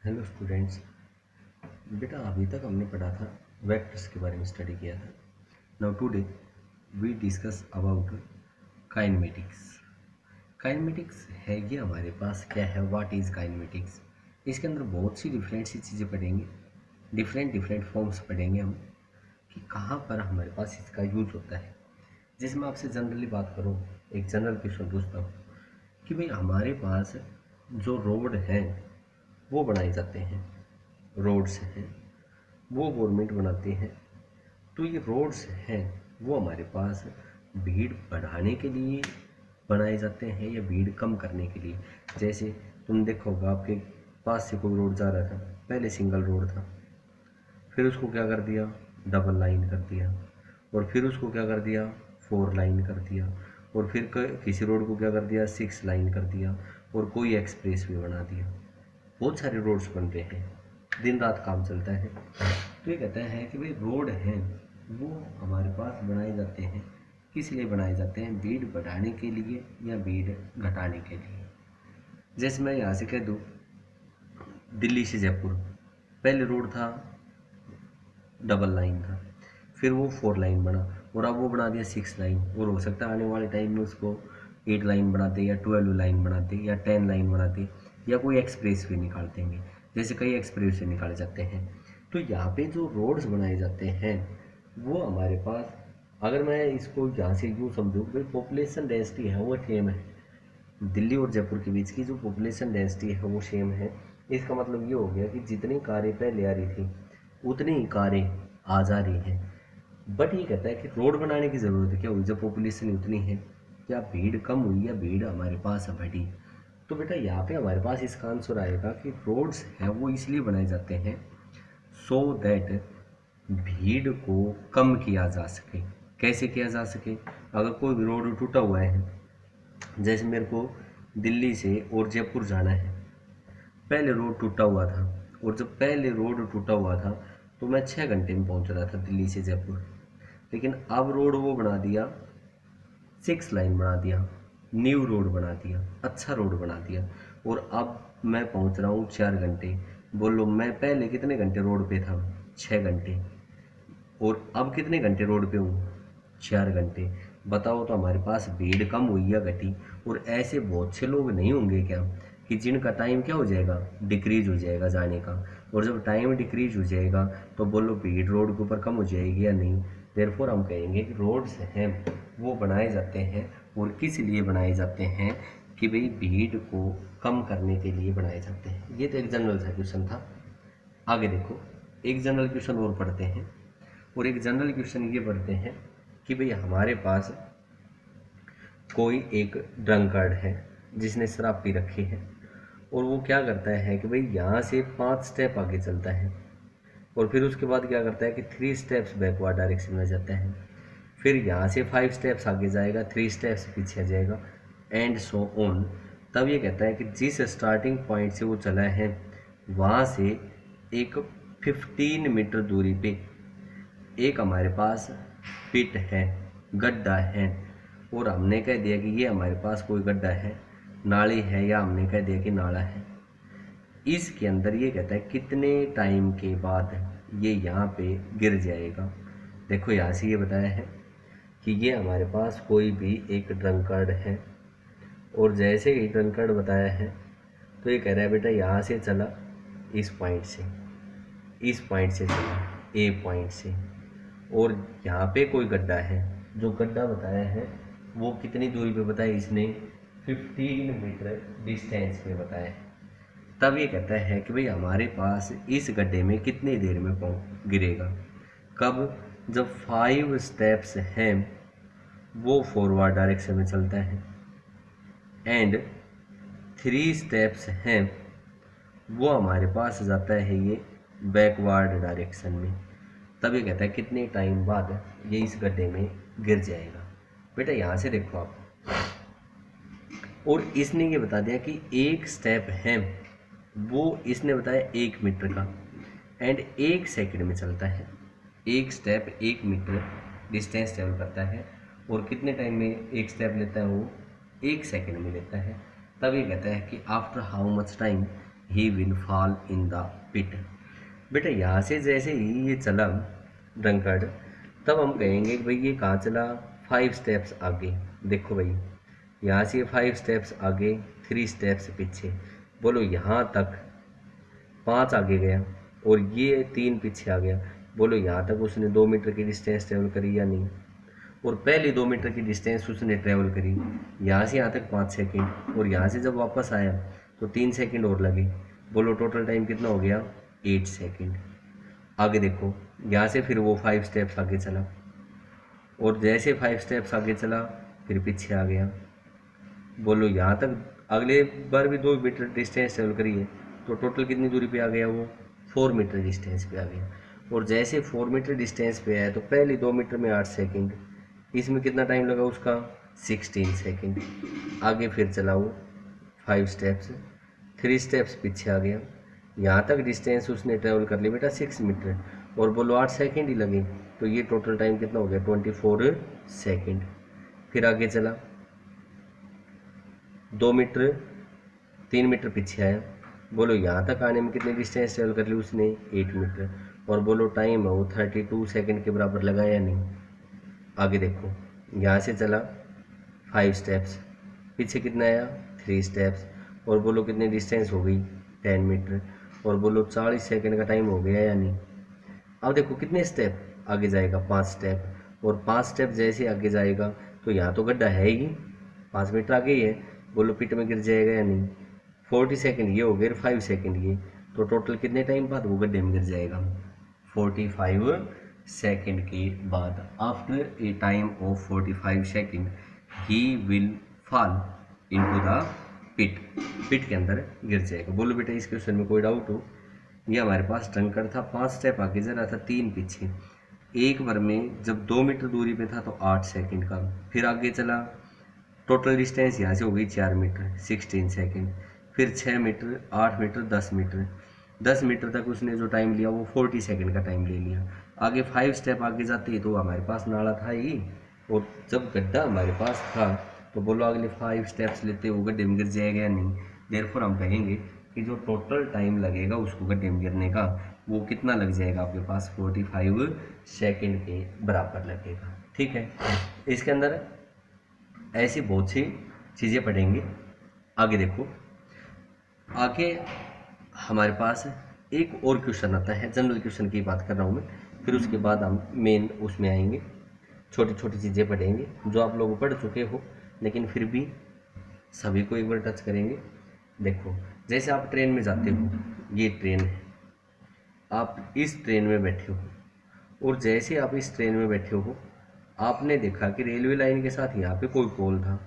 Hello students. बेटा अभी तक हमने पढ़ा था वेक्टर्स के बारे में स्टडी किया था। Now today we discuss about kinematics. Kinematics है ये हमारे पास क्या है, व्हाट इज़ काइनेमेटिक्स। इसके अंदर बहुत सी डिफरेंट सी चीज़ें पढ़ेंगे, डिफरेंट फॉर्म्स पढ़ेंगे हम कि कहाँ पर हमारे पास इसका यूज होता है। जैसे मैं आपसे जनरली बात करूँ, एक जनरल क्वेश्चन पूछता हूँ कि भाई हमारे पास जो रोड हैं वो बनाए जाते हैं, रोड्स हैं वो गवर्नमेंट बनाती है। तो ये रोड्स हैं वो हमारे पास भीड़ बढ़ाने के लिए बनाए जाते हैं या भीड़ कम करने के लिए। जैसे तुम देखोगे आपके पास से कोई रोड जा रहा था, पहले सिंगल रोड था, फिर उसको क्या कर दिया, डबल लाइन कर दिया, और फिर उसको क्या कर दिया, 4 लाइन कर दिया, और फिर किसी रोड को क्या कर दिया, 6 लाइन कर दिया, और कोई एक्सप्रेस वे बना दिया। बहुत सारे रोड्स बन रहे हैं, दिन रात काम चलता है। तो ये कहता है कि भाई रोड हैं वो हमारे पास बनाए जाते हैं, किस लिए बनाए जाते हैं, भीड़ बढ़ाने के लिए या भीड़ घटाने के लिए। जैसे मैं यहाँ से कह दूँ दिल्ली से जयपुर, पहले रोड था डबल लाइन था, फिर वो 4 लाइन बना, और अब वो बना दिया 6 लाइन, और हो सकता है आने वाले टाइम में उसको 8 लाइन बनाते या 12 लाइन बनाते या 10 लाइन बनाते या कोई एक्सप्रेस वे निकाल देंगे, जैसे कई एक्सप्रेस वे निकाले जाते हैं। तो यहाँ पे जो रोड्स बनाए जाते हैं वो हमारे पास, अगर मैं इसको यहाँ से यूँ समझूँ भाई पॉपुलेशन डेंसिटी है वो सेम है, दिल्ली और जयपुर के बीच की जो पॉपुलेशन डेंसिटी है वो सेम है। इसका मतलब ये हो गया कि जितनी कारें पहले आ रही थी उतनी ही कारें आ जा रही हैं। बट ये कहता है कि रोड बनाने की ज़रूरत क्या हुई जब पॉपुलेशन उतनी है, क्या भीड़ कम हुई या भीड़ हमारे पास बढ़ी। तो बेटा यहाँ पे हमारे पास इसका आंसर आएगा कि रोड्स हैं वो इसलिए बनाए जाते हैं सो दैट भीड़ को कम किया जा सके। कैसे किया जा सके, अगर कोई भी रोड टूटा हुआ है, जैसे मेरे को दिल्ली से और जयपुर जाना है, पहले रोड टूटा हुआ था, और जब पहले रोड टूटा हुआ था तो मैं 6 घंटे में पहुंच रहा था दिल्ली से जयपुर। लेकिन अब रोड वो बना दिया, 6 लाइन बना दिया, न्यू रोड बना दिया, अच्छा रोड बना दिया, और अब मैं पहुंच रहा हूँ 4 घंटे। बोलो मैं पहले कितने घंटे रोड पे था, 6 घंटे, और अब कितने घंटे रोड पे हूँ, 4 घंटे। बताओ तो हमारे पास भीड़ कम हुई या घटी। और ऐसे बहुत से लोग नहीं होंगे क्या कि जिनका टाइम क्या हो जाएगा, डिक्रीज हो जाएगा जाने का। और जब टाइम डिक्रीज हो जाएगा तो बोलो भीड़ रोड के ऊपर कम हो जाएगी या नहीं। देयरफॉर हम कहेंगे कि रोड्स हैं वो बनाए जाते हैं, और किस लिए बनाए जाते हैं कि भाई भीड़ को कम करने के लिए बनाए जाते हैं। ये तो एक जनरल सा क्वेश्चन था। आगे देखो, एक जनरल क्वेश्चन और पढ़ते हैं, और एक जनरल क्वेश्चन ये पढ़ते हैं कि भाई हमारे पास कोई एक ड्रंकर्ड है जिसने शराब पी रखी है, और वो क्या करता है कि भाई यहाँ से 5 स्टेप आगे चलता है, और फिर उसके बाद क्या करता है कि 3 स्टेप्स बैकवर्ड डायरेक्शन में जाता है, फिर यहाँ से 5 स्टेप्स आगे जाएगा, 3 स्टेप्स पीछे आ जाएगा, एंड सो ऑन। तब ये कहता है कि जिस स्टार्टिंग पॉइंट से वो चला है वहाँ से एक 15 मीटर दूरी पे एक हमारे पास पिट है, गड्ढा है, और हमने कह दिया कि ये हमारे पास कोई गड्ढा है, नाली है, या हमने कह दिया कि नाला है। इसके अंदर ये कहता है कितने टाइम के बाद ये यहाँ पे गिर जाएगा। देखो यहाँ से ये बताया है कि ये हमारे पास कोई भी एक ड्रंकर्ड है, और जैसे ही ड्रंकर्ड बताया है तो ये कह रहा है बेटा यहाँ से चला, इस पॉइंट से, इस पॉइंट से चला, ए पॉइंट से, और यहाँ पे कोई गड्ढा है। जो गड्ढा बताया है वो कितनी दूरी पे बताया इसने, 15 मीटर डिस्टेंस पे बताया है। तब ये कहता है कि भाई हमारे पास इस गड्ढे में कितनी देर में गिरेगा। कब, जब 5 स्टेप्स हैं वो फॉरवर्ड डायरेक्शन में चलता है, एंड 3 स्टेप्स हैं वो हमारे पास जाता है ये बैकवर्ड डायरेक्शन में। तब ये कहता है कितने टाइम बाद ये इस गड्ढे में गिर जाएगा। बेटा यहाँ से देखो आप, और इसने ये बता दिया कि एक स्टेप है वो इसने बताया 1 मीटर का, एंड 1 सेकंड में चलता है। एक स्टेप 1 मीटर डिस्टेंस ट्रेवल करता है, और कितने टाइम में एक स्टेप लेता है वो, 1 सेकंड में लेता है। तब ये कहता है कि after how much time he will fall in the pit. बेटा यहाँ से जैसे ही ये चला ड्रंकर्ड, तब हम कहेंगे कि भाई ये कहाँ चला, 5 स्टेप्स आगे। देखो भाई यहाँ से 5 स्टेप्स आगे, 3 स्टेप्स पीछे। बोलो यहाँ तक 5 आगे गया और ये 3 पीछे आ गया। बोलो यहाँ तक उसने 2 मीटर की डिस्टेंस ट्रेवल करी या नहीं। और पहली 2 मीटर की डिस्टेंस उसने ट्रेवल करी, यहाँ से यहाँ तक 5 सेकेंड, और यहाँ से जब वापस आया तो 3 सेकेंड और लगे। बोलो टोटल टाइम कितना हो गया, 8 सेकेंड। आगे देखो यहाँ से फिर वो 5 स्टेप्स आगे चला, और जैसे 5 स्टेप्स आगे चला फिर पीछे आ गया। बोलो यहाँ तक अगले बार भी 2 मीटर डिस्टेंस ट्रेवल करी है, तो टोटल कितनी दूरी पे आ गया वो, 4 मीटर डिस्टेंस पे आ गया। और जैसे 4 मीटर डिस्टेंस पे आया तो पहले 2 मीटर में 8 सेकेंड, इसमें कितना टाइम लगा उसका, 16 सेकेंड। आगे फिर चला वो 5 स्टेप्स, 3 स्टेप्स पीछे आ गया। यहाँ तक डिस्टेंस उसने ट्रेवल कर ली बेटा 6 मीटर, और बोलो 8 सेकेंड ही लगे, तो ये टोटल टाइम कितना हो गया, 24 सेकेंड। फिर आगे चला 2 मीटर, 3 मीटर पीछे आया। बोलो यहाँ तक आने में कितनी डिस्टेंस ट्रेवल कर ली उसने, 8 मीटर, और बोलो टाइम है वो 32 सेकेंड के बराबर लगा या नहीं। आगे देखो यहाँ से चला 5 स्टेप्स, पीछे कितना आया, 3 स्टेप्स, और बोलो कितनी डिस्टेंस हो गई, 10 मीटर, और बोलो 40 सेकेंड का टाइम हो गया या नहीं। अब देखो कितने स्टेप आगे जाएगा, 5 स्टेप, और 5 स्टेप जैसे आगे जाएगा तो यहाँ तो गड्ढा है ही, 5 मीटर आगे ही है। बोलो पिट में गिर जाएगा या नहीं। 40 सेकेंड ये हो गए, 5 सेकेंड ये, तो टोटल कितने टाइम बाद वो गड्ढे में गिर जाएगा, 45 सेकेंड के बाद। After a time of 45 second he will fall into the pit, pit के अंदर गिर जाएगा। बोलो बेटा इस क्वेश्चन में कोई डाउट हो। ये हमारे पास ड्रंकर्ड था, 5 स्टेप आगे जा रहा था, 3 पीछे। एक बार में जब 2 मीटर दूरी पे था तो 8 सेकेंड का, फिर आगे चला, टोटल डिस्टेंस यहाँ से हो गई 4 मीटर, 16 सेकेंड, फिर 6 मीटर, 8 मीटर, 10 मीटर, 10 मीटर तक उसने जो टाइम लिया वो 40 सेकेंड का टाइम ले लिया। आगे 5 स्टेप आगे जाते तो हमारे पास नाला था ही, और जब गड्ढा हमारे पास था तो बोलो अगले 5 स्टेप्स लेते वो गड्ढे में गिर जाएगा या नहीं। देयरफॉर हम कहेंगे कि जो टोटल टाइम लगेगा उसको गड्ढे में गिरने का वो कितना लग जाएगा आपके पास, 45 सेकेंड के बराबर लगेगा। ठीक है, इसके अंदर ऐसी बहुत सी चीज़ें पढ़ेंगे। आगे देखो, आगे हमारे पास एक और क्वेश्चन आता है, जनरल क्वेश्चन की बात कर रहा हूँ मैं, फिर उसके बाद हम मेन उसमें आएंगे। छोटी छोटी चीज़ें पढ़ेंगे जो आप लोग पढ़ चुके हो, लेकिन फिर भी सभी को एक बार टच करेंगे। देखो जैसे आप ट्रेन में जाते हो, ये ट्रेन है, आप इस ट्रेन में बैठे हो, और जैसे आप इस ट्रेन में बैठे हो आपने देखा कि रेलवे लाइन के साथ यहाँ पे कोई पोल था,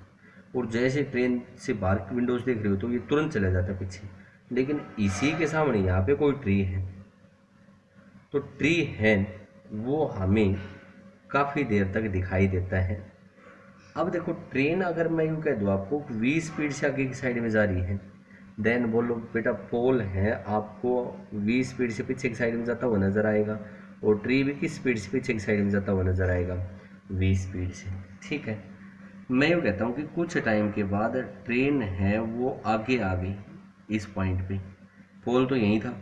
और जैसे ट्रेन से बाहर की विंडोज देख रहे हो तो ये तुरंत चला जाता है पीछे, लेकिन इसी के सामने यहाँ पे कोई ट्री है। तो ट्री है वो हमें काफ़ी देर तक दिखाई देता है। अब देखो ट्रेन अगर मैं यूँ कह दूँ आपको 20 स्पीड से आगे की साइड में जा रही है, देन बोलो बेटा पोल है आपको 20 स्पीड से पीछे की साइड में जाता हुआ नजर आएगा, और ट्री भी किस स्पीड से पीछे की साइड में जाता हुआ नजर आएगा, 20 स्पीड से। ठीक है, मैं यूँ कहता हूँ कि कुछ टाइम के बाद ट्रेन है वो आगे आ गई इस पॉइंट पे, पोल तो यहीं था,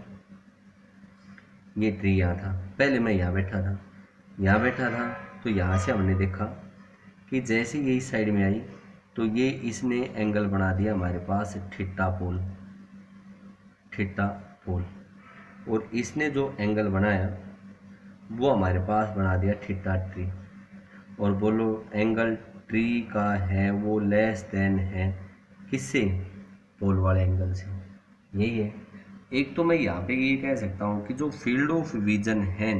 ये ट्री यहाँ था, पहले मैं यहाँ बैठा था, तो यहाँ से हमने देखा कि जैसे ये इस साइड में आई तो ये इसने एंगल बना दिया हमारे पास थीटा पोल, और इसने जो एंगल बनाया वो हमारे पास बना दिया थीटा ट्री। और बोलो एंगल ट्री का है वो लेस देन है किससे, पोल वाले एंगल से। यही है। एक तो मैं यहाँ पे ये कह सकता हूँ कि जो फील्ड ऑफ विजन है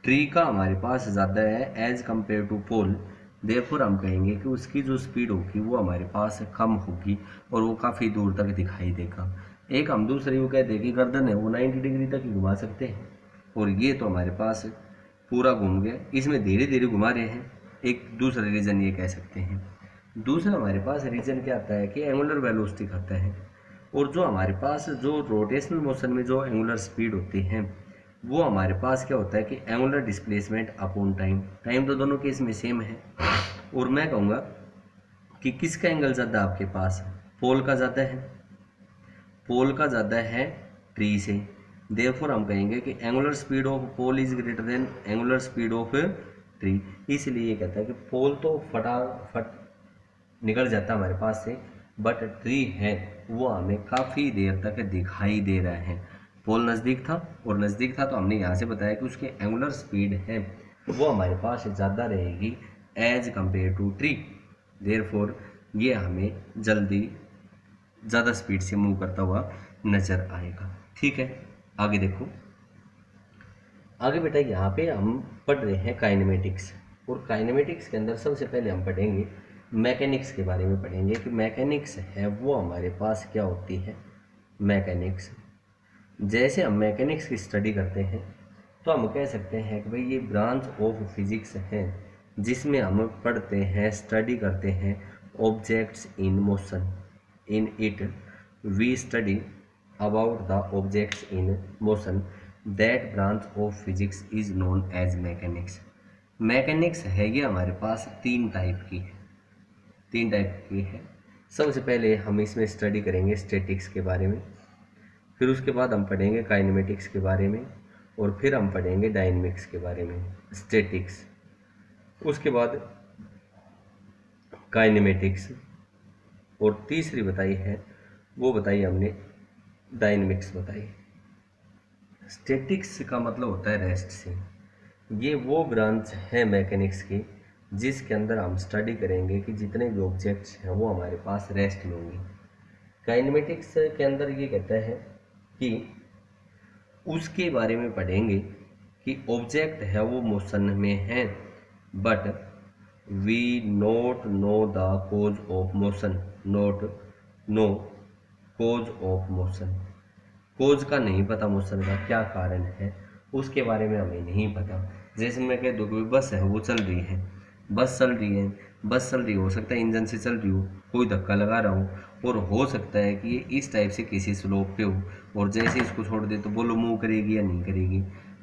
ट्री का हमारे पास ज़्यादा है as compared to pole, therefore हम कहेंगे कि उसकी जो स्पीड होगी वो हमारे पास कम होगी और वो काफ़ी दूर तक दिखाई देगा। एक हम दूसरे को कहते हैं कि गर्दन है वो 90 डिग्री तक ही घुमा सकते हैं, और ये तो हमारे पास पूरा घूम गया, इसमें धीरे धीरे घुमा रहे हैं। एक दूसरा रीज़न ये कह सकते हैं। दूसरा हमारे पास रीज़न क्या आता है कि एंगुलर वेलोसिटी आता है, और जो हमारे पास जो रोटेशनल मोशन में जो एंगुलर स्पीड होती है वो हमारे पास क्या होता है कि एंगुलर डिस्प्लेसमेंट अपॉन टाइम तो दोनों केस में सेम है। और मैं कहूँगा कि किसका एंगल ज़्यादा आपके पास, पोल का ज़्यादा है। पोल का ज़्यादा है ट्री से, देयरफॉर हम कहेंगे कि angular speed of pole is greater than angular speed of tree. इसलिए ये कहता है कि पोल तो फटाफट निकल जाता है हमारे पास से, बट ट्री है वो हमें काफ़ी देर तक दिखाई दे रहा है। पोल नज़दीक था और नज़दीक था तो हमने यहाँ से बताया कि उसकी एंगुलर स्पीड है वो हमारे पास ज़्यादा रहेगी as compared to tree, therefore ये हमें जल्दी ज़्यादा स्पीड से मूव करता हुआ नज़र आएगा। ठीक है, आगे देखो। आगे बेटा यहाँ पे हम पढ़ रहे हैं काइनेमेटिक्स, और काइनेमेटिक्स के अंदर सबसे पहले हम पढ़ेंगे मैकेनिक्स के बारे में पढ़ेंगे कि मैकेनिक्स है वो हमारे पास क्या होती है। मैकेनिक्स, जैसे हम मैकेनिक्स की स्टडी करते हैं तो हम कह सकते हैं कि भाई ये ब्रांच ऑफ फिजिक्स है जिसमें हम पढ़ते हैं, स्टडी करते हैं objects in motion. In it we study about the objects in motion, that branch of physics is known as mechanics. Mechanics है ये हमारे पास तीन टाइप की है। सबसे पहले हम इसमें स्टडी करेंगे स्टैटिक्स के बारे में, फिर उसके बाद हम पढ़ेंगे काइनेमेटिक्स के बारे में, और फिर हम पढ़ेंगे डायनेमिक्स के बारे में। स्टैटिक्स, उसके बाद काइनेमेटिक्स, और तीसरी बताई है वो बताई हमने डायनेमिक्स बताई। स्टैटिक्स का मतलब होता है रेस्ट से। ये वो ब्रांच है मैकेनिक्स की जिसके अंदर हम स्टडी करेंगे कि जितने भी ऑब्जेक्ट्स हैं वो हमारे पास रेस्ट में होंगे। काइनेमेटिक्स के अंदर ये कहता है कि उसके बारे में पढ़ेंगे कि ऑब्जेक्ट है वो मोशन में है, but we not know the cause of motion, not know cause of motion. Cause का नहीं पता, मोशन का क्या कारण है उसके बारे में हमें नहीं पता। जैसे मैं कह दूँ कि बस है वो चल रही है, बस चल रही हो सकता है इंजन से चल रही हो, कोई धक्का लगा रहा हो, और हो सकता है कि ये इस टाइप से किसी स्लोप पे हो, और जैसे इसको छोड़ दे तो बोलो मूव करेगी या नहीं करेगी।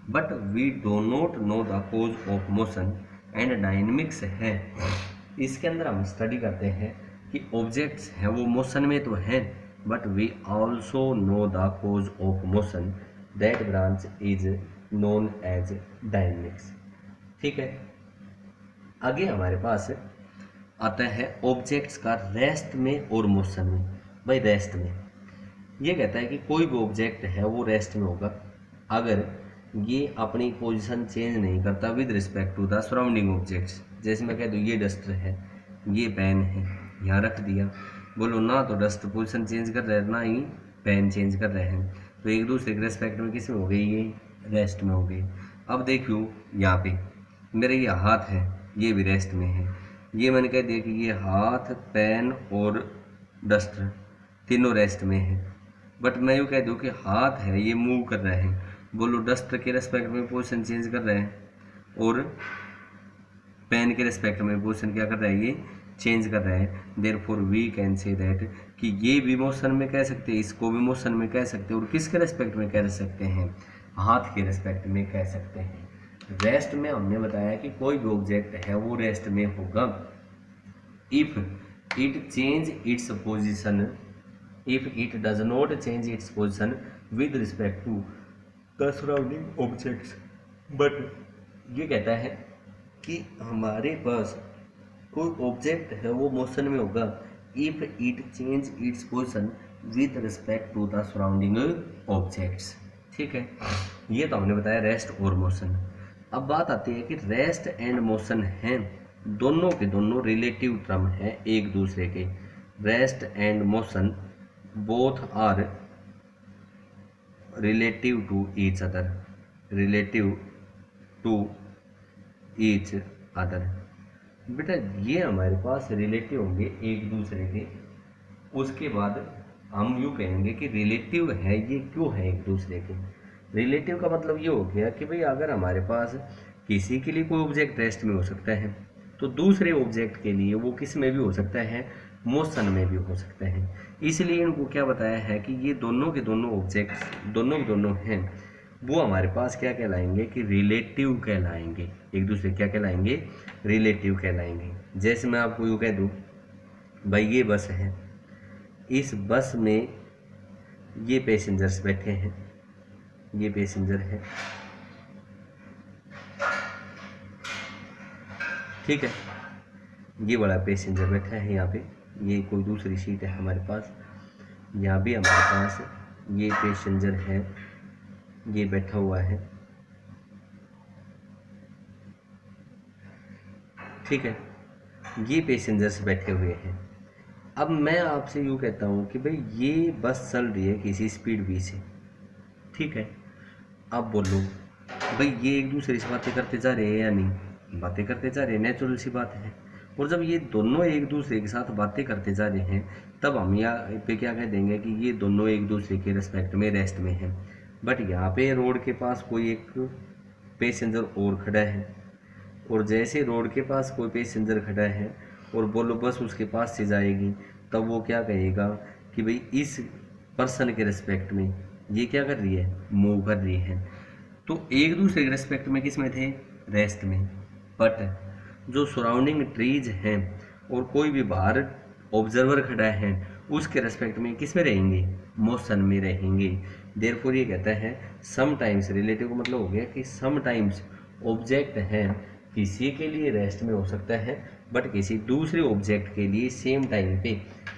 But we do not know the cause of motion. And dynamics है, इसके अंदर हम स्टडी करते हैं कि ऑब्जेक्ट्स हैं वो मोशन में तो हैं, but we also know the cause of motion, that branch is known as dynamics. ठीक है, आगे हमारे पास आता है ऑब्जेक्ट्स का रेस्ट में और मोशन में। भाई रेस्ट में ये कहता है कि कोई भी ऑब्जेक्ट है वो रेस्ट में होगा अगर ये अपनी पोजीशन चेंज नहीं करता with respect to the surrounding objects. जैसे मैं कह दूँ ये डस्टर है, ये पेन है, यहाँ रख दिया, बोलो ना तो डस्ट पोजीशन चेंज कर रहे हैं ना ही पेन चेंज कर रहे हैं, तो एक दूसरे के रेस्पेक्ट में किस में हो गई, ये रेस्ट में हो गई। अब देखियो यहाँ पे मेरे ये हाथ है, ये भी रेस्ट में है। ये मैंने कह दिया कि ये हाथ, पेन और डस्टर तीनों रेस्ट में है, बट मैं यूँ कह दूँ कि हाथ है ये मूव कर रहे हैं, बोलो डस्टर के रेस्पेक्ट में पोजीशन चेंज कर रहे हैं, और पेन के रेस्पेक्ट में पोजीशन क्या कर रहा है, ये चेंज कर रहा है। Therefore we can say that कि ये भी मोशन में कह सकते हैं, इसको भी मोशन में कह सकते हैं, और किसके रेस्पेक्ट में कह सकते हैं, हाथ के रेस्पेक्ट में कह सकते हैं। रेस्ट में हमने बताया कि कोई भी ऑब्जेक्ट है वो रेस्ट में होगा if it change its position, if it does not change its position with respect to the surrounding objects. But ये कहता है कि हमारे पास कोई ऑब्जेक्ट है वो मोशन में होगा if it change its position with respect to the surrounding objects. ठीक है, ये तो हमने बताया रेस्ट और मोशन। अब बात आती है कि रेस्ट एंड मोशन हैं दोनों के दोनों रिलेटिव टर्म हैं एक दूसरे के। Rest and motion both are relative to each other, relative to each other. बेटा ये हमारे पास रिलेटिव होंगे एक दूसरे के, उसके बाद हम यूँ कहेंगे कि रिलेटिव है, ये क्यों है एक दूसरे के। रिलेटिव का मतलब ये हो गया कि भाई अगर हमारे पास किसी के लिए कोई ऑब्जेक्ट रेस्ट में हो सकता है तो दूसरे ऑब्जेक्ट के लिए वो किस में भी हो सकता है, मोशन में भी हो सकता है। इसलिए इनको क्या बताया है कि ये दोनों के दोनों ऑब्जेक्ट्स दोनों के दोनों हैं वो हमारे पास क्या कहलाएंगे कि रिलेटिव कहलाएंगे, एक दूसरे क्या कहलाएंगे, रिलेटिव कहलाएंगे। जैसे मैं आपको यूँ कह दूँ भाई ये बस है, इस बस में ये पैसेंजर्स बैठे हैं, ये पैसेंजर है, ठीक है। ये बड़ा पैसेंजर बैठा है यहाँ पे, ये कोई दूसरी सीट है हमारे पास। यहाँ भी हमारे पास ये पैसेंजर है, ये बैठा हुआ है, ठीक है। ये पैसेंजर्स बैठे हुए हैं। अब मैं आपसे यूँ कहता हूँ कि भाई ये बस चल रही है किसी स्पीड v से, ठीक है। अब बोलो भाई ये एक दूसरे से बातें करते जा रहे हैं या नहीं? बातें करते जा रहे हैं, नेचुरल सी बात है। और जब ये दोनों एक दूसरे के साथ बातें करते जा रहे हैं तब हम यहाँ पे क्या कह देंगे कि ये दोनों एक दूसरे के रेस्पेक्ट में रेस्ट में हैं। बट यहाँ पे रोड के पास कोई एक पैसेंजर और खड़ा है, और जैसे रोड के पास कोई पैसेंजर खड़ा है और बोलो बस उसके पास से जाएगी, तब वो क्या कहेगा कि भाई इस पर्सन के रेस्पेक्ट में ये क्या कर रही है, मूव कर रही है। तो एक दूसरे के रेस्पेक्ट में किस में थे, रेस्ट में। बट जो सराउंडिंग ट्रीज हैं और कोई भी बाहर ऑब्जर्वर खड़ा है उसके रेस्पेक्ट में किस में रहेंगे, मोशन में रहेंगे। देयरफॉर ये कहता है समटाइम्स, रिलेटिव का मतलब हो गया कि समटाइम्स ऑब्जेक्ट है किसी के लिए रेस्ट में हो सकता है बट किसी दूसरे ऑब्जेक्ट के लिए सेम टाइम पे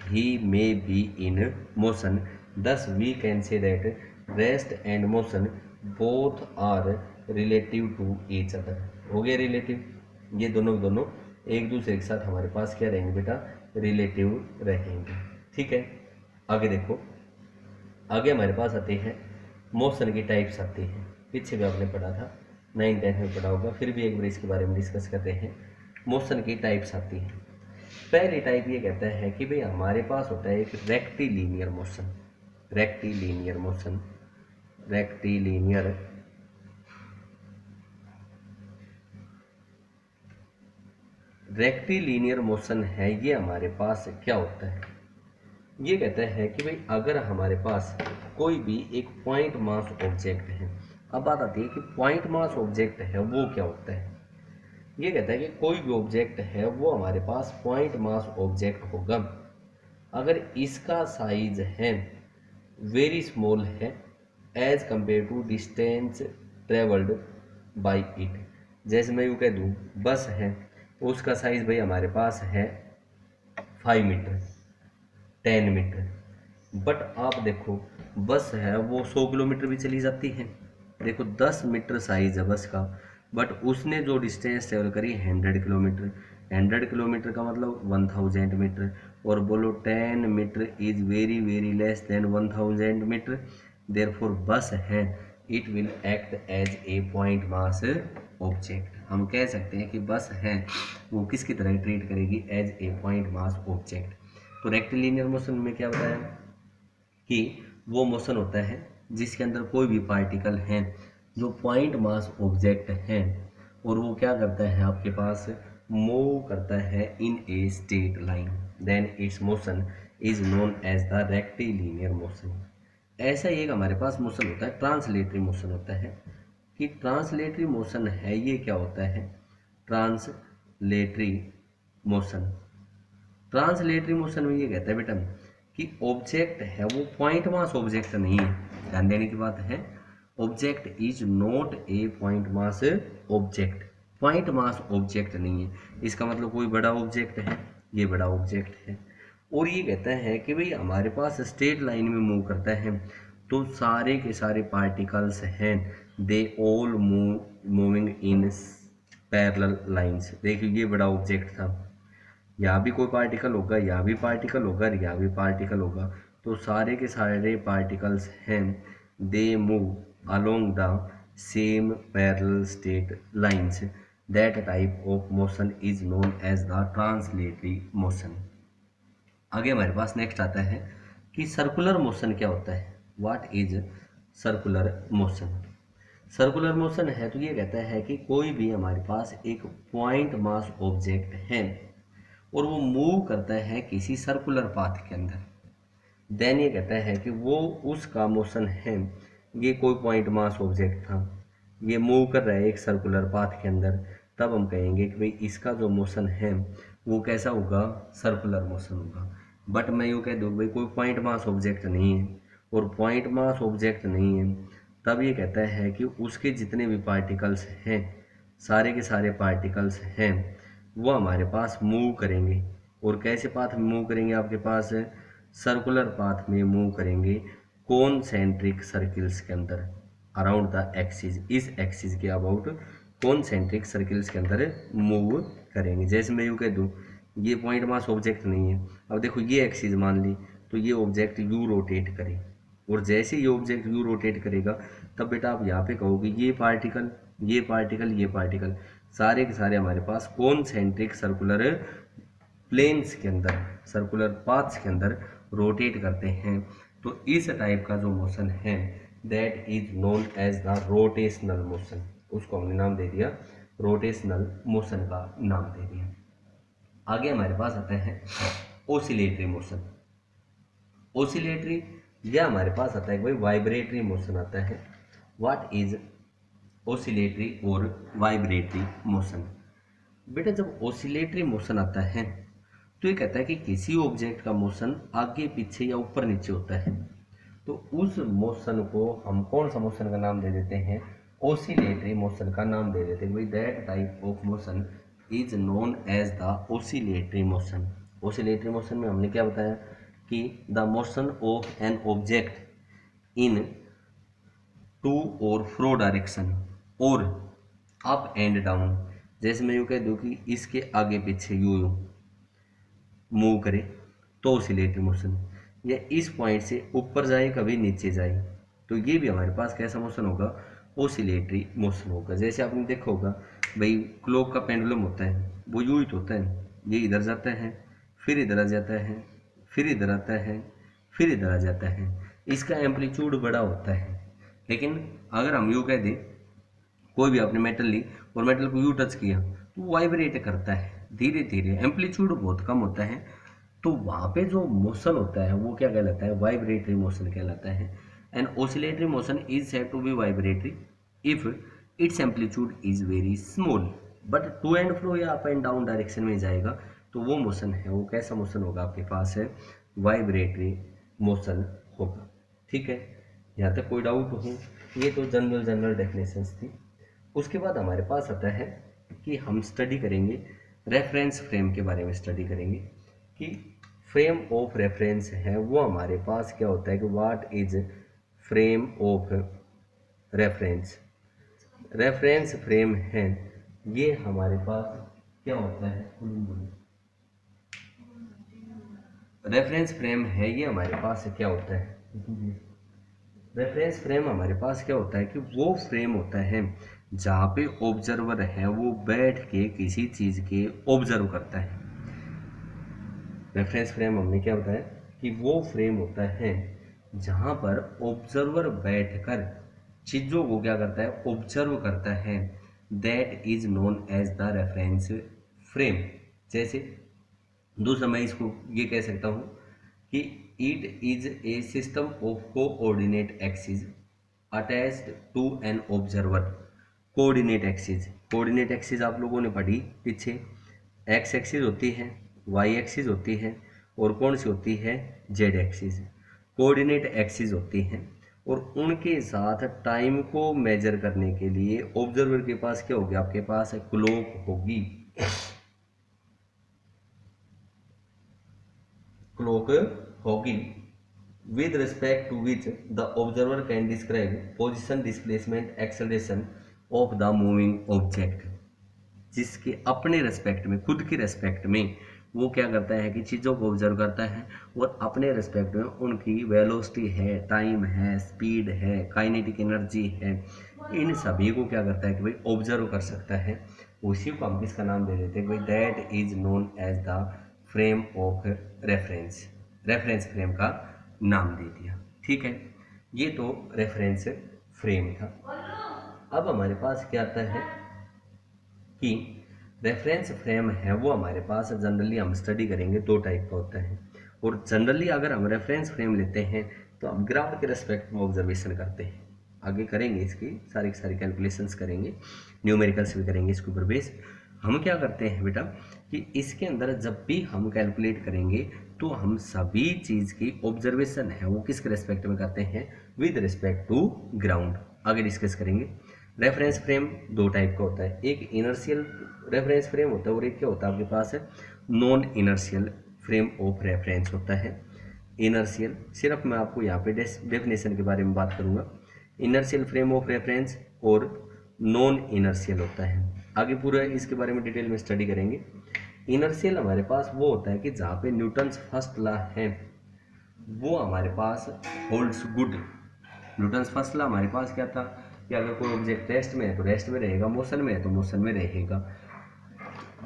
ही may be in motion. Thus we can say that rest and motion both are relative to each other. हो गया रिलेटिव, ये दोनों एक दूसरे के साथ हमारे पास क्या रहेंगे बेटा, रिलेटिव रहेंगे, ठीक है। आगे देखो, आगे हमारे पास आते हैं मोशन की टाइप्स आती हैं। पीछे भी आपने पढ़ा था, 9th 10th में पढ़ा होगा, फिर भी एक बार इसके बारे में डिस्कस करते हैं। मोशन की टाइप्स आती हैं। पहली टाइप ये कहता है कि भाई हमारे पास होता है एक rectilinear motion. Rectilinear motion, rectilinear rectilinear motion है। ये हमारे पास क्या होता है, ये कहता है कि भाई अगर हमारे पास कोई भी एक पॉइंट मास ऑब्जेक्ट है। अब बात आती है कि पॉइंट मास ऑब्जेक्ट है वो क्या होता है। ये कहता है कि कोई भी ऑब्जेक्ट है वो हमारे पास पॉइंट मास ऑब्जेक्ट होगा अगर इसका साइज है वेरी स्मॉल है as compared to distance travelled by it. जैसे मैं यूँ कह दूँ बस है, उसका साइज भाई हमारे पास है 5 मीटर 10 मीटर, बट आप देखो बस है वो 100 किलोमीटर भी चली जाती है। देखो 10 मीटर साइज है बस का, बट उसने जो डिस्टेंस ट्रेवल करी 100 किलोमीटर। 100 किलोमीटर का मतलब 1000 मीटर, और बोलो 10 metre is very very less than 1000 metre. Therefore bus है it will act as a point mass object. हम कह सकते हैं कि बस है वो किसकी तरह ट्रीट करेगी, as a point mass object. तो रेक्टिलिनियर मोशन में क्या बताया कि वो मोशन होता है जिसके अंदर कोई भी पार्टिकल है जो पॉइंट मास ऑब्जेक्ट है और वो क्या करता है आपके पास, मूव करता है in a straight line, then its motion is known as the rectilinear motion. ऐसा ही एक हमारे पास मोशन होता है ट्रांसलेटरी मोशन होता है। कि ट्रांसलेटरी मोशन है ये क्या होता है, ट्रांसलेटरी मोशन। ट्रांसलेटरी मोशन में ये कहता है बेटा कि ऑब्जेक्ट है वो पॉइंट मास ऑब्जेक्ट नहीं है, ध्यान देने की बात है। Object is not a point mass object, point mass object नहीं है। इसका मतलब कोई बड़ा ऑब्जेक्ट है, ये बड़ा ऑब्जेक्ट है। और ये कहता है कि भाई हमारे पास स्ट्रेट लाइन में मूव करता है तो सारे के सारे पार्टिकल्स हैं they all moving in parallel lines. देखिए ये बड़ा ऑब्जेक्ट था, यहाँ भी कोई पार्टिकल होगा, यहाँ भी पार्टिकल होगा, यहाँ भी पार्टिकल होगा, तो सारे के सारे पार्टिकल्स हैं they move along the same parallel straight lines. That type of motion is known as the translatory motion. आगे हमारे पास नेक्स्ट आता है कि सर्कुलर मोशन क्या होता है, what is circular motion. Circular motion है तो ये कहता है कि कोई भी हमारे पास एक पॉइंट मास ऑब्जेक्ट है और वो मूव करता है किसी सर्कुलर पाथ के अंदर, देन ये कहता है कि वो उसका मोशन है, ये कोई पॉइंट मास ऑब्जेक्ट था, ये मूव कर रहा है एक सर्कुलर पाथ के अंदर, तब हम कहेंगे कि भाई इसका जो मोशन है वो कैसा होगा, सर्कुलर मोशन होगा। बट मैं यूँ कह दूँ भाई कोई पॉइंट मास ऑब्जेक्ट नहीं है और पॉइंट मास ऑब्जेक्ट नहीं है, तब ये कहता है कि उसके जितने भी पार्टिकल्स हैं, सारे के सारे पार्टिकल्स हैं, वो हमारे पास मूव करेंगे। और कैसे पाथ में मूव करेंगे? आपके पास सर्कुलर पाथ में मूव करेंगे, कॉन्सेंट्रिक सर्किल्स के अंदर, अराउंड द एक्सिस, इस एक्सिस के अबाउट कॉन्सेंट्रिक सर्किल्स के अंदर मूव करेंगे। जैसे मैं यूँ कह दूँ ये पॉइंट मास ऑब्जेक्ट नहीं है, अब देखो ये एक्सिस मान ली, तो ये ऑब्जेक्ट यू रोटेट करे, और जैसे ये ऑब्जेक्ट यू रोटेट करेगा तब बेटा आप यहाँ पे कहोगे ये पार्टिकल, ये पार्टिकल, ये पार्टिकल, सारे के सारे हमारे पास कॉन्सेंट्रिक सर्कुलर प्लेन्स के अंदर, सर्कुलर पाथ्स के अंदर रोटेट करते हैं। तो इस टाइप का जो मोशन है that is known as the rotational motion, उसको हमने नाम दे दिया, रोटेशनल मोशन का नाम दे दिया। आगे हमारे पास आता है ओसिलेटरी मोशन। ओसिलेटरी या हमारे पास आता है भाई वाइब्रेटरी मोशन आता है। व्हाट इज ओसिलेटरी और वाइब्रेटरी मोशन? बेटा जब ओसिलेटरी मोशन आता है तो ये कहता है कि किसी ऑब्जेक्ट का मोशन आगे पीछे या ऊपर नीचे होता है, तो उस मोशन को हम कौन सा मोशन का नाम दे देते हैं? ओसिलेटरी मोशन का नाम दे देते हैं। भाई that type of motion is known as the oscillatory motion. Oscillatory motion में हमने क्या बताया कि the motion of an object in to और फ्रो डायरेक्शन और अप एंड डाउन। जैसे मैं यूँ कह दूँ कि इसके आगे पीछे यूँ मूव करे तो ओसिलेटरी मोशन, या इस पॉइंट से ऊपर जाए कभी नीचे जाए, तो ये भी हमारे पास कैसा मोशन होगा? ओसिलेटरी मोशन होगा। जैसे आपने देखा होगा भाई क्लॉक का पेंडुलम होता है, वो यूँ ही तो होता है, ये इधर जाता है, फिर इधर आ जाता है, फिर इधर आता है, फिर इधर आ जाता है। इसका एम्पलीट्यूड बड़ा होता है, लेकिन अगर हम यूँ कह दें कोई भी आपने मेटल ली और मेटल को यू टच किया तो वाइब्रेट करता है धीरे धीरे, एम्पलीट्यूड बहुत कम होता है, तो वहाँ पे जो मोशन होता है वो क्या कहलाता है? वाइब्रेटरी मोशन कहलाता है। And oscillatory motion is said to be vibratory if its amplitude is very small, but to and fro या अप एंड डाउन डायरेक्शन में जाएगा तो वो मोशन है, वो कैसा मोशन होगा आपके पास है? वाइब्रेटरी मोशन होगा। ठीक है, यहाँ तक कोई डाउट हो? ये तो जनरल डेफिनेशंस थी। उसके बाद हमारे पास आता है कि हम स्टडी करेंगे रेफरेंस फ्रेम के बारे में, स्टडी करेंगे कि फ्रेम ऑफ रेफरेंस है वो हमारे पास क्या होता है, कि what is frame of reference. Reference frame है ये हमारे पास क्या होता है? रेफरेंस फ्रेम है ये हमारे पास क्या होता है? रेफरेंस फ्रेम हमारे पास क्या होता है कि वो फ्रेम होता है जहाँ पे ऑब्जर्वर है वो बैठ के किसी चीज़ के ऑब्जर्व करता है। रेफरेंस फ्रेम हमने क्या बताया कि वो फ्रेम होता है जहाँ पर ऑब्जर्वर बैठकर चीज़ों को क्या करता है? ऑब्जर्व करता है। That is known as the reference frame. जैसे दूसरा मैं इसको ये कह सकता हूँ कि it is a system of coordinate axis attached to an observer. Coordinate axis, coordinate axis आप लोगों ने पढ़ी पीछे, एक्स एक्सिस होती है, वाई एक्सिस होती है, और कौन सी होती है? Z axis. कोऑर्डिनेट एक्सिस होती हैं और उनके साथ टाइम को मेजर करने के लिए ऑब्जर्वर के पास क्या होगी? आपके पास क्लॉक होगी, क्लॉक होगी, with respect to which the observer can describe position, displacement, acceleration of the moving object। जिसके अपने रेस्पेक्ट में, खुद के रेस्पेक्ट में वो क्या करता है कि चीज़ों को ऑब्जर्व करता है और अपने रेस्पेक्ट में उनकी वेलोसिटी है, टाइम है, स्पीड है, काइनेटिक एनर्जी है, इन सभी को क्या करता है कि भाई ऑब्जर्व कर सकता है। उसी को हम किसका नाम दे देते हैं भाई? That is known as the frame of reference. Reference frame का नाम दे दिया। ठीक है, ये तो रेफरेंस फ्रेम था। अब हमारे पास क्या आता है कि रेफरेंस फ्रेम है वो हमारे पास जनरली हम स्टडी करेंगे दो टाइप का होता है, और जनरली अगर हम रेफरेंस फ्रेम लेते हैं तो हम ग्राउंड के रेस्पेक्ट में ऑब्जर्वेशन करते हैं। आगे करेंगे इसकी सारी कैलकुलेशंस करेंगे, न्यूमेरिकल्स भी करेंगे इसके ऊपर बेस। हम क्या करते हैं बेटा कि इसके अंदर जब भी हम कैलकुलेट करेंगे तो हम सभी चीज़ की ऑब्जर्वेशन है वो किसके रेस्पेक्ट में करते हैं, विद रिस्पेक्ट टू ग्राउंड। आगे डिस्कस करेंगे। रेफरेंस फ्रेम दो टाइप का होता है, एक इनर्शियल रेफरेंस फ्रेम होता है और एक क्या होता है आपके पास है, non inertial frame of reference होता है। इनर्शियल सिर्फ मैं आपको यहाँ पे डेफिनेशन के बारे में बात करूँगा। इनर्शियल फ्रेम ऑफ रेफरेंस और नॉन इनर्शियल होता है, आगे पूरा इसके बारे में डिटेल में स्टडी करेंगे। इनर्शियल हमारे पास वो होता है कि जहाँ पे न्यूटन्स फर्स्ट लॉ है वो हमारे पास holds good. Newton's first law हमारे पास क्या था कि अगर कोई ऑब्जेक्ट रेस्ट में है तो रेस्ट में रहेगा, मोशन में है तो मोशन में रहेगा,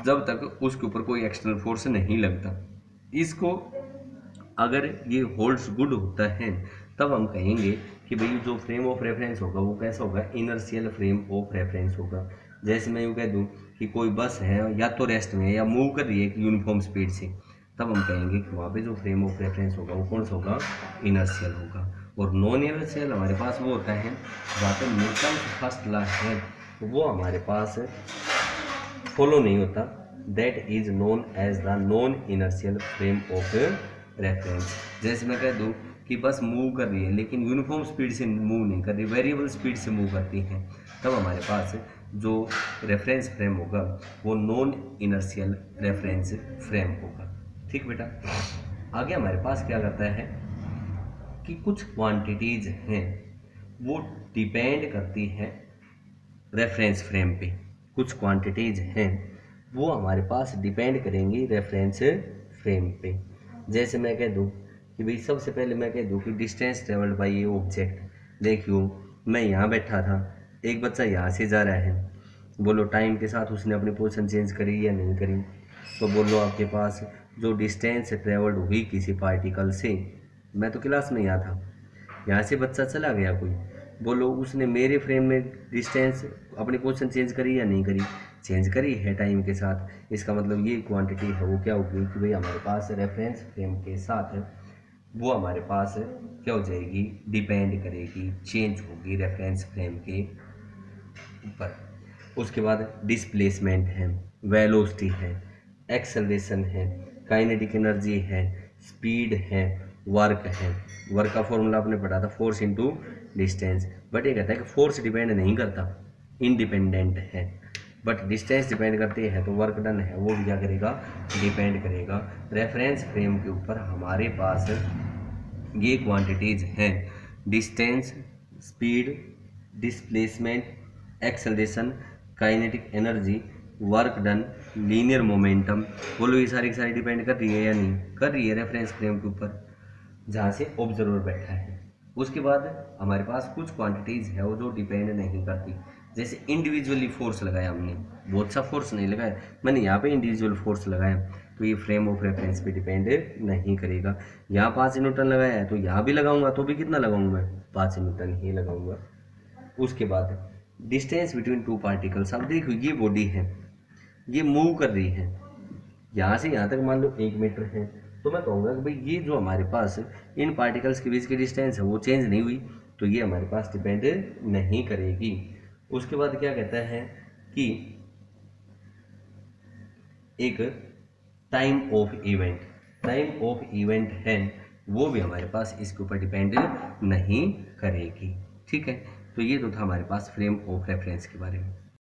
जब तक उसके ऊपर कोई एक्सटर्नल फोर्स नहीं लगता। इसको अगर ये होल्ड्स गुड होता है तब हम कहेंगे कि भाई जो फ्रेम ऑफ रेफरेंस होगा वो कैसा होगा, इनर्शियल फ्रेम ऑफ रेफरेंस होगा। जैसे मैं यूँ कह दूँ कि कोई बस है या तो रेस्ट में है या मूव कर रही है एक यूनिफॉर्म स्पीड से, तब हम कहेंगे कि वहाँ पे जो फ्रेम ऑफ रेफरेंस होगा वो कौन सा होगा, इनर्शियल होगा। और नॉन इनर्शियल हमारे पास वो होता है जहाँ पे न्यूटन फर्स्ट लॉ है वो हमारे पास फॉलो नहीं होता, that is known as the non inertial frame of reference. जैसे मैं कह दूँ कि बस मूव कर रही है लेकिन यूनिफॉर्म स्पीड से मूव नहीं कर रही, वेरिएबल स्पीड से मूव करती है, तब हमारे पास जो रेफरेंस फ्रेम होगा वो नॉन इनर्शियल रेफरेंस फ्रेम होगा। ठीक बेटा। आगे हमारे पास क्या करता है कि कुछ क्वांटिटीज हैं वो डिपेंड करती हैं रेफरेंस फ्रेम पे, कुछ क्वांटिटीज हैं वो हमारे पास डिपेंड करेंगी रेफरेंस फ्रेम पे। जैसे मैं कह दूँ कि भाई सबसे पहले मैं कह दूँ कि डिस्टेंस ट्रेवल्ड बाय ये ऑब्जेक्ट, देखियो मैं यहाँ बैठा था, एक बच्चा यहाँ से जा रहा है, बोलो टाइम के साथ उसने अपनी पोजीशन चेंज करी या नहीं करी, तो बोलो आपके पास जो डिस्टेंस ट्रेवल्ड हुई किसी पार्टिकल से, मैं तो क्लास में यहाँ था, यहाँ से बच्चा चला गया कोई, बोलो उसने मेरे फ्रेम में डिस्टेंस अपनी पोजीशन चेंज करी या नहीं करी, चेंज करी है टाइम के साथ। इसका मतलब ये क्वांटिटी है वो क्या होगी कि भाई हमारे पास रेफरेंस फ्रेम के साथ वो हमारे पास क्या हो जाएगी, डिपेंड करेगी, चेंज होगी रेफरेंस फ्रेम के ऊपर। उसके बाद डिस्प्लेसमेंट है, वेलोसिटी है, एक्सेलरेशन है, काइनेटिक एनर्जी है, स्पीड है, वर्क है। वर्क का फॉर्मूला आपने पढ़ा था, फोर्स इनटू डिस्टेंस। बट ये कहता है कि फोर्स डिपेंड नहीं करता, इंडिपेंडेंट है, बट डिस्टेंस डिपेंड करती है, तो वर्क डन है वो भी क्या करेगा, डिपेंड करेगा रेफरेंस फ्रेम के ऊपर। हमारे पास ये क्वांटिटीज हैं, distance, speed, displacement, acceleration, kinetic energy, work done, linear momentum. बोलो ये सारी की सारी डिपेंड कर रही है या नहीं कर रही है रेफरेंस फ्रेम के ऊपर जहाँ से ऑब्जर्वर बैठा है। उसके बाद हमारे पास कुछ क्वांटिटीज़ है वो जो डिपेंड नहीं करती, जैसे इंडिविजुअली फोर्स लगाया हमने, बहुत सा फोर्स नहीं लगाया, मैंने यहाँ पे इंडिविजुअल फोर्स लगाया तो ये फ्रेम ऑफ रेफरेंस पे डिपेंड नहीं करेगा। यहाँ 5 न्यूटन लगाया है तो यहाँ भी लगाऊंगा तो भी कितना लगाऊंगा मैं, 5 न्यूटन ही लगाऊंगा। उसके बाद डिस्टेंस बिटवीन टू पार्टिकल्स, अब देखो ये बॉडी है ये मूव कर रही है, यहाँ से यहाँ तक मान लो 1 मीटर है, तो मैं कहूँगा कि भाई ये जो हमारे पास इन पार्टिकल्स के बीच की डिस्टेंस है वो चेंज नहीं हुई, तो ये हमारे पास डिपेंड नहीं करेगी। उसके बाद क्या कहता है कि एक टाइम ऑफ इवेंट है वो भी हमारे पास इसके ऊपर डिपेंड नहीं करेगी। ठीक है, तो ये तो था हमारे पास फ्रेम ऑफ रेफरेंस के बारे में।